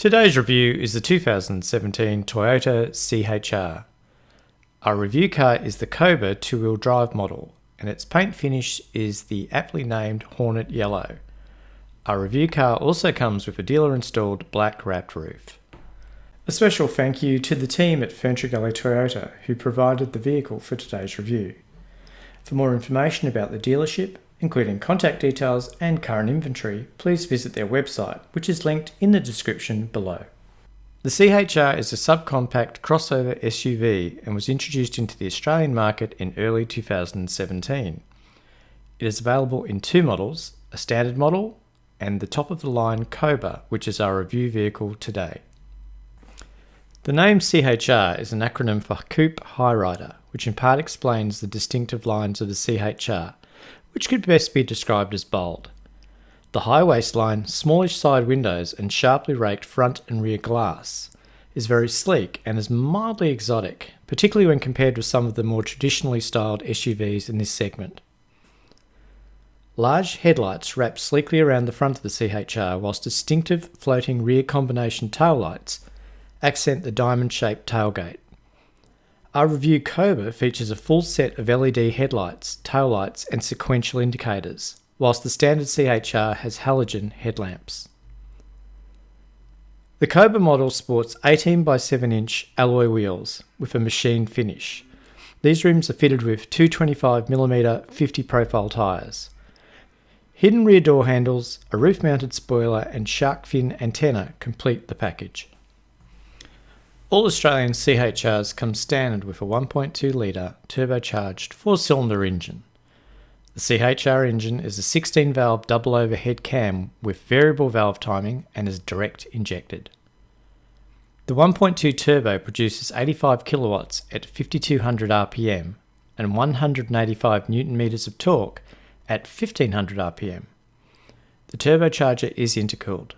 Today's review is the 2017 Toyota C-HR. Our review car is the Koba two-wheel drive model, and its paint finish is the aptly named Hornet Yellow. Our review car also comes with a dealer-installed black wrapped roof. A special thank you to the team at Furniture Gully Toyota who provided the vehicle for today's review. For more information about the dealership, including contact details and current inventory, please visit their website, which is linked in the description below. The C-HR is a subcompact crossover SUV and was introduced into the Australian market in early 2017. It is available in two models, a standard model and the top-of-the-line Koba, which is our review vehicle today. The name C-HR is an acronym for Coupe High Rider, which in part explains the distinctive lines of the C-HR, which could best be described as bold. The high waistline, smallish side windows and sharply raked front and rear glass is very sleek and is mildly exotic, particularly when compared with some of the more traditionally styled SUVs in this segment. Large headlights wrap sleekly around the front of the C-HR, whilst distinctive floating rear combination taillights accent the diamond-shaped tailgate. Our review Koba features a full set of LED headlights, taillights and sequential indicators, whilst the standard C-HR has halogen headlamps. The Koba model sports 18 by 7 inch alloy wheels with a machine finish. These rims are fitted with 225mm 50 profile tyres. Hidden rear door handles, a roof-mounted spoiler and shark fin antenna complete the package. All Australian C-HRs come standard with a 1.2 litre turbocharged 4-cylinder engine. The C-HR engine is a 16-valve double overhead cam with variable valve timing and is direct injected. The 1.2 turbo produces 85 kilowatts at 5200 RPM and 185 Nm of torque at 1500 RPM. The turbocharger is intercooled.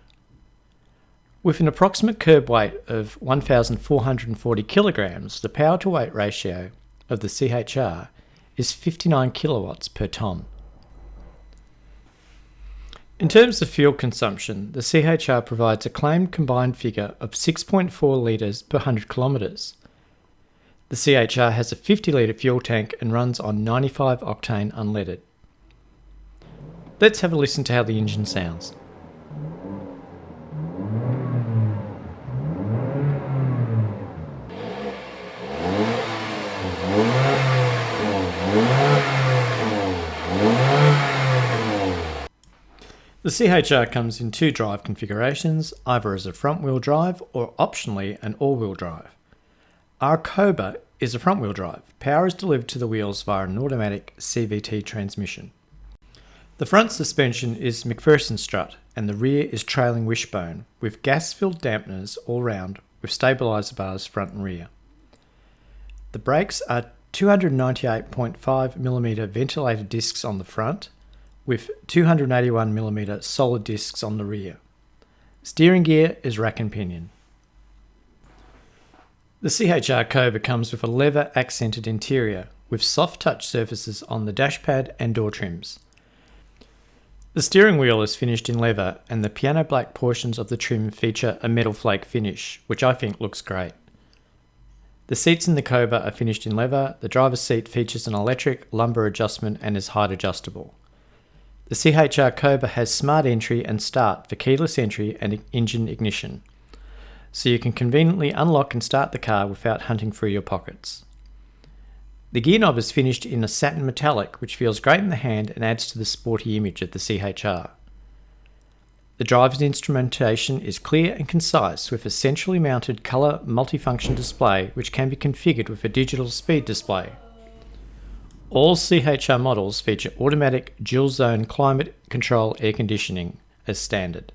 With an approximate curb weight of 1,440 kilograms, the power-to-weight ratio of the C-HR is 59 kilowatts per tonne. In terms of fuel consumption, the C-HR provides a claimed combined figure of 6.4 litres per 100 kilometres. The C-HR has a 50-litre fuel tank and runs on 95 octane unleaded. Let's have a listen to how the engine sounds. The C-HR comes in two drive configurations, either as a front-wheel drive or optionally an all-wheel drive. Our Koba is a front-wheel drive. Power is delivered to the wheels via an automatic CVT transmission. The front suspension is McPherson strut and the rear is trailing wishbone with gas-filled dampeners all round with stabiliser bars front and rear. The brakes are 298.5mm ventilated discs on the front with 281mm solid discs on the rear. Steering gear is rack and pinion. The C-HR Koba comes with a leather accented interior with soft touch surfaces on the dashpad and door trims. The steering wheel is finished in leather and the piano black portions of the trim feature a metal flake finish, which I think looks great. The seats in the Koba are finished in leather. The driver's seat features an electric lumbar adjustment and is height adjustable. The C-HR Koba has smart entry and start for keyless entry and engine ignition, so you can conveniently unlock and start the car without hunting through your pockets. The gear knob is finished in a satin metallic, which feels great in the hand and adds to the sporty image of the C-HR. The driver's instrumentation is clear and concise with a centrally mounted colour multifunction display which can be configured with a digital speed display. All C-HR models feature automatic dual-zone climate control air conditioning as standard.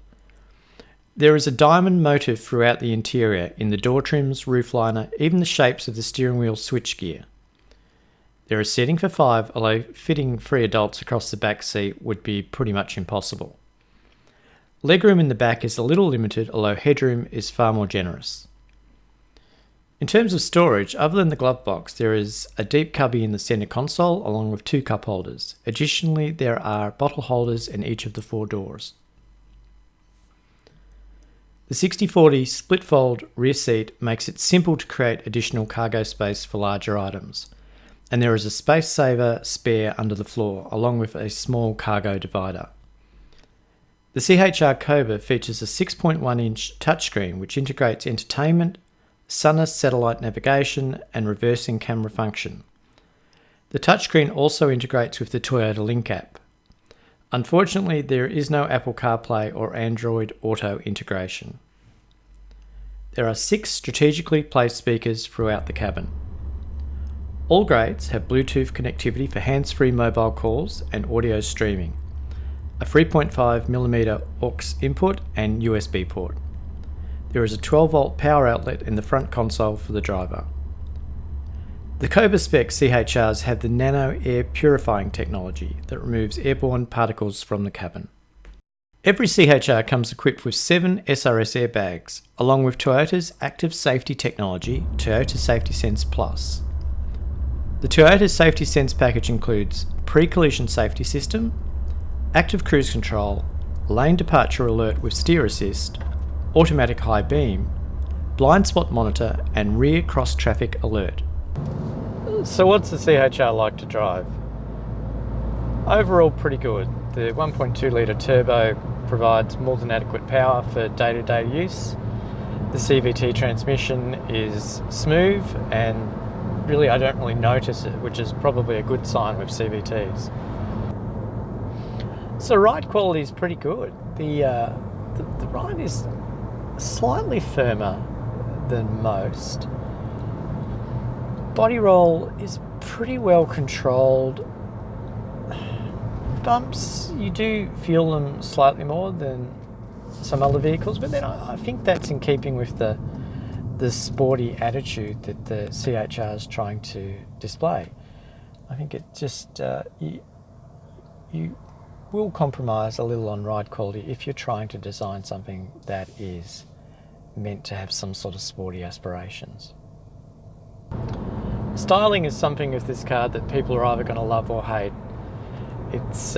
There is a diamond motif throughout the interior in the door trims, roofliner, even the shapes of the steering wheel switchgear. There is seating for 5, although fitting 3 adults across the back seat would be pretty much impossible. Legroom in the back is a little limited, although headroom is far more generous. In terms of storage, other than the glove box, there is a deep cubby in the centre console along with 2 cup holders. Additionally, there are bottle holders in each of the 4 doors. The The 60/40 split-fold rear seat makes it simple to create additional cargo space for larger items, and there is a space saver spare under the floor, along with a small cargo divider. The C-HR Koba features a 6.1-inch touchscreen which integrates entertainment, Sunnis satellite navigation, and reversing camera function. The touchscreen also integrates with the Toyota Link app. Unfortunately, there is no Apple CarPlay or Android Auto integration. There are 6 strategically placed speakers throughout the cabin. All grades have Bluetooth connectivity for hands-free mobile calls and audio streaming, a 3.5mm aux input and USB port. There is a 12-volt power outlet in the front console for the driver. The Koba spec C-HRs have the nano air purifying technology that removes airborne particles from the cabin. Every C-HR comes equipped with 7 SRS airbags, along with Toyota's active safety technology, Toyota Safety Sense Plus. The Toyota Safety Sense package includes pre-collision safety system, active cruise control, lane departure alert with steer assist, automatic high beam, blind spot monitor, and rear cross traffic alert. So what's the C-HR like to drive? Overall pretty good. The 1.2 litre turbo provides more than adequate power for day-to-day use. The CVT transmission is smooth and really I don't really notice it, which is probably a good sign with CVTs. So ride quality is pretty good. The ride is slightly firmer than most. Body roll is pretty well controlled. Bumps, you do feel them slightly more than some other vehicles, but then I think that's in keeping with the sporty attitude that the C-HR is trying to display. I think it just, you will compromise a little on ride quality if you're trying to design something that is meant to have some sort of sporty aspirations. Styling is something with this car that people are either going to love or hate. It's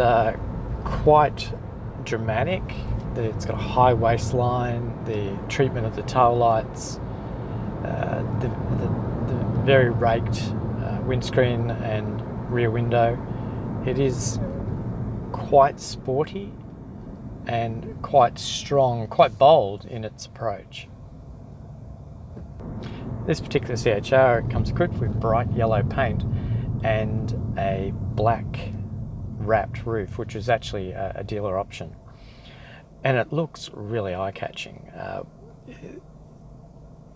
quite dramatic. It's got a high waistline, the treatment of the tail lights, the very raked windscreen and rear window. It is quite sporty and quite strong, quite bold in its approach. This particular C-HR comes equipped with bright yellow paint and a black wrapped roof, which is actually a dealer option. And it looks really eye-catching.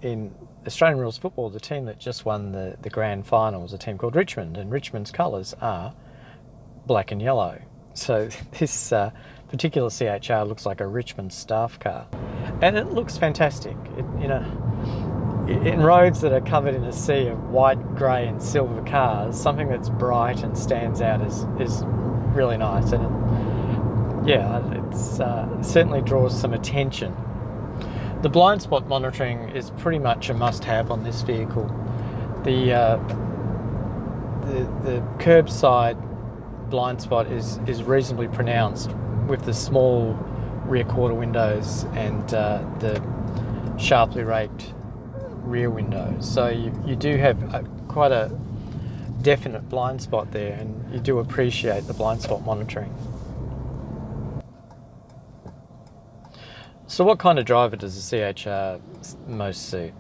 In Australian rules football, the team that just won the grand final was a team called Richmond, and Richmond's colours are black and yellow. So this particular C-HR looks like a Richmond staff car. And it looks fantastic. In roads that are covered in a sea of white, grey and silver cars, something that's bright and stands out is really nice. And it certainly draws some attention. The blind spot monitoring is pretty much a must-have on this vehicle. The curbside blind spot is reasonably pronounced with the small rear quarter windows and the sharply raked rear windows. So you do have quite a definite blind spot there, and you do appreciate the blind spot monitoring. So what kind of driver does the C-HR most suit?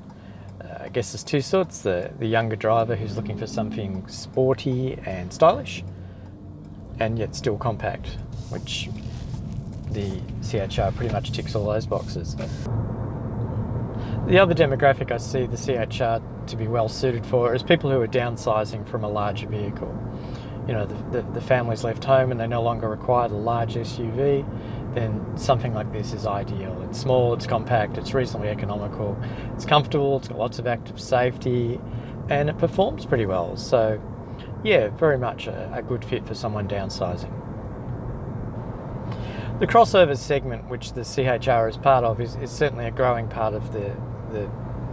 I guess there's two sorts. The younger driver who's looking for something sporty and stylish, and yet still compact, which the C-HR pretty much ticks all those boxes. The other demographic I see the C-HR to be well suited for is people who are downsizing from a larger vehicle. You know, the family's left home and they no longer require the large SUV, then something like this is ideal. It's small, it's compact, it's reasonably economical, it's comfortable, it's got lots of active safety, and it performs pretty well. So yeah, very much a good fit for someone downsizing. The crossover segment, which the C-HR is part of, is certainly a growing part of the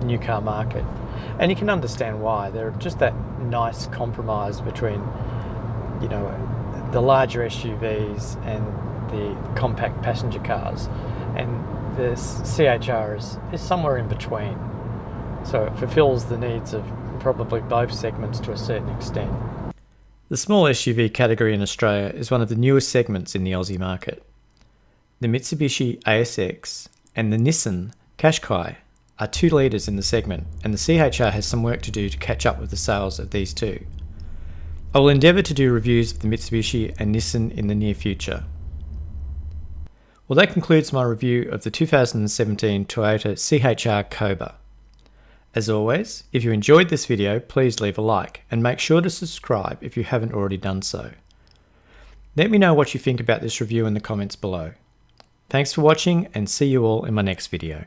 new car market. And you can understand why. They're just that nice compromise between, you know, the larger SUVs and the compact passenger cars. And the C-HR is somewhere in between. So it fulfills the needs of probably both segments to a certain extent. The small SUV category in Australia is one of the newest segments in the Aussie market. The Mitsubishi ASX and the Nissan Qashqai are two leaders in the segment, and the C-HR has some work to do to catch up with the sales of these two. I will endeavour to do reviews of the Mitsubishi and Nissan in the near future. Well, that concludes my review of the 2017 Toyota C-HR Koba. As always, if you enjoyed this video, please leave a like and make sure to subscribe if you haven't already done so. Let me know what you think about this review in the comments below. Thanks for watching and see you all in my next video.